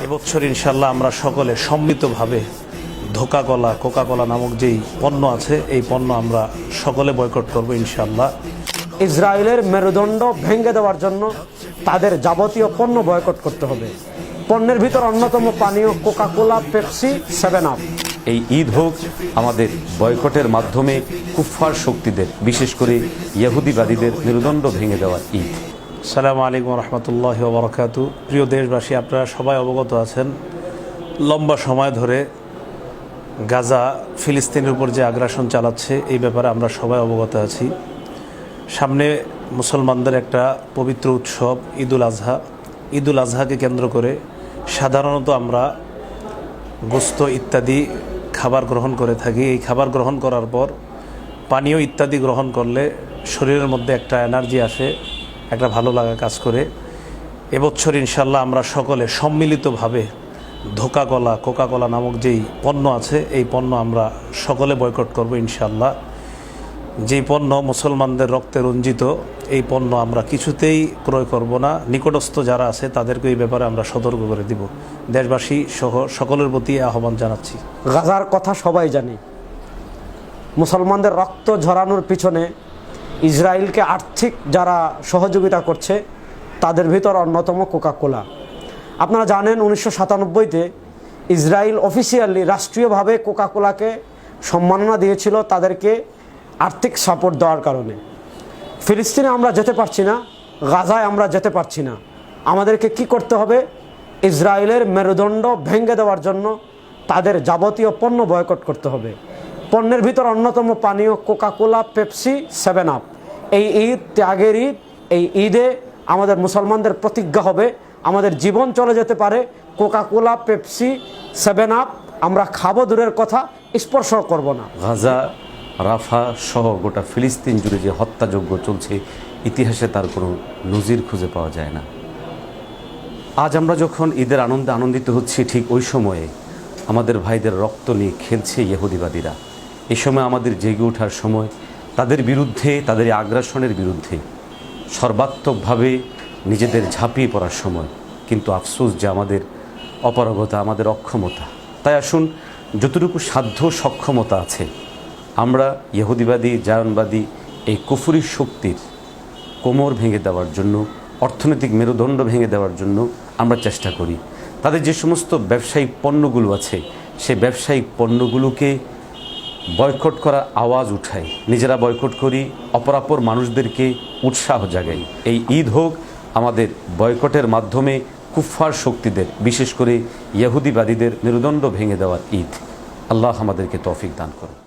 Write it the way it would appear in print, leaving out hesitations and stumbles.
এবছর ইনশাল্লাহ আমরা সকলে সম্মিলিতভাবে কোকা কোলা নামক যেই পণ্য আছে এই পণ্য আমরা সকলে বয়কট করব ইনশাল্লাহ। ইসরায়েলের মেরুদণ্ড ভেঙে দেওয়ার জন্য তাদের যাবতীয় পণ্য বয়কট করতে হবে। পণ্যের ভিতর অন্যতম পানীয় কোকা কোলা, পেপসি, 7 আপ। এই ঈদ হোক আমাদের বয়কটের মাধ্যমে কুফফার শক্তিদের, বিশেষ করে ইহুদিবাদীদের মেরুদণ্ড ভেঙে দেওয়ার ঈদ। আসসালামু আলাইকুম রহমতুল্লাহি ওয়া বারাকাতুহু। প্রিয় দেশবাসী, আপনারা সবাই অবগত আছেন লম্বা সময় ধরে গাজা ফিলিস্তিনের উপর যে আগ্রাসন চালাচ্ছে এই ব্যাপারে আমরা সবাই অবগত আছি। সামনে মুসলমানদের একটা পবিত্র উৎসব ঈদুল আজহাকে কেন্দ্র করে সাধারণত আমরা গোস্ত ইত্যাদি খাবার গ্রহণ করে থাকি। এই খাবার গ্রহণ করার পর পানীয় ইত্যাদি গ্রহণ করলে শরীরের মধ্যে একটা এনার্জি আসে, একটা ভালো লাগা কাজ করে। এবছর ইনশাল্লাহ আমরা সকলে সম্মিলিতভাবে কোকা কোলা নামক যেই পণ্য আছে এই পণ্য আমরা সকলে বয়কট করব ইনশাল্লাহ। যেই পণ্য মুসলমানদের রক্তে রঞ্জিত এই পণ্য আমরা কিছুতেই ক্রয় করব না। নিকটস্থ যারা আছে তাদেরকে এই ব্যাপারে আমরা সতর্ক করে দিব। দেশবাসী সহ সকলের প্রতি আহ্বান জানাচ্ছি। গাজার কথা সবাই জানি। মুসলমানদের রক্ত ঝরানোর পিছনে ইসরায়েলকে আর্থিক যারা সহযোগিতা করছে তাদের ভিতর অন্যতম কোকা কোলা। আপনারা জানেন 1997-তে ইসরায়েল অফিসিয়ালি রাষ্ট্রীয়ভাবে কোকা কোলাকে সম্মাননা দিয়েছিল তাদেরকে আর্থিক সাপোর্ট দেওয়ার কারণে। ফিলিস্তিনে আমরা যেতে পারছি না, গাজায় আমরা যেতে পারছি না। আমাদেরকে কি করতে হবে? ইসরায়েলের মেরুদণ্ড ভেঙে দেওয়ার জন্য তাদের যাবতীয় পণ্য বয়কট করতে হবে। পণ্যের ভিতর অন্যতম পানীয় কোকা কোলা, পেপসি, 7 আপ। এই ঈদ ত্যাগের ঈদ। এই ঈদে আমাদের মুসলমানদের প্রতিজ্ঞা হবে আমাদের জীবন চলে যেতে পারে, কোকা কোলা, পেপসি, 7 আপ আমরা খাবো দূরের কথা, স্পর্শ করব না। গাজা, রাফা সহ গোটা ফিলিস্তিন জুড়ে যে হত্যাযজ্ঞ চলছে, ইতিহাসে তার কোনো নজির খুঁজে পাওয়া যায় না। আজ আমরা যখন ঈদের আনন্দে আনন্দিত হচ্ছি, ঠিক ওই সময়ে আমাদের ভাইদের রক্ত নিয়ে খেলছে ইহুদিবাদীরা। এই সময় আমাদের জেগে ওঠার সময়, তাদের বিরুদ্ধে, তাদের আগ্রাসনের বিরুদ্ধে সর্বাত্মকভাবে নিজেদের ঝাঁপিয়ে পড়ার সময়। কিন্তু আফসোস যে আমাদের অপারগতা, আমাদের অক্ষমতা। তাই আসুন, যতটুকু সাধ্য সক্ষমতা আছে আমরা ইহুদিবাদী, জায়নবাদী এই কুফরি শক্তির কোমর ভেঙে দেওয়ার জন্য, অর্থনৈতিক মেরুদণ্ড ভেঙে দেওয়ার জন্য আমরা চেষ্টা করি। তাদের যে সমস্ত ব্যবসায়িক পণ্যগুলো আছে সেই ব্যবসায়িক পণ্যগুলোকে বয়কট করার আওয়াজ উঠাই, নিজেরা বয়কট করি, অপরাপর মানুষদেরকে উৎসাহ জাগাই। এই ঈদ হোক আমাদের বয়কটের মাধ্যমে কুফফার শক্তিদের, বিশেষ করে ইহুদিবাদীদের মেরুদণ্ড ভেঙে দেওয়ার ঈদ। আল্লাহ আমাদেরকে তৌফিক দান করুন।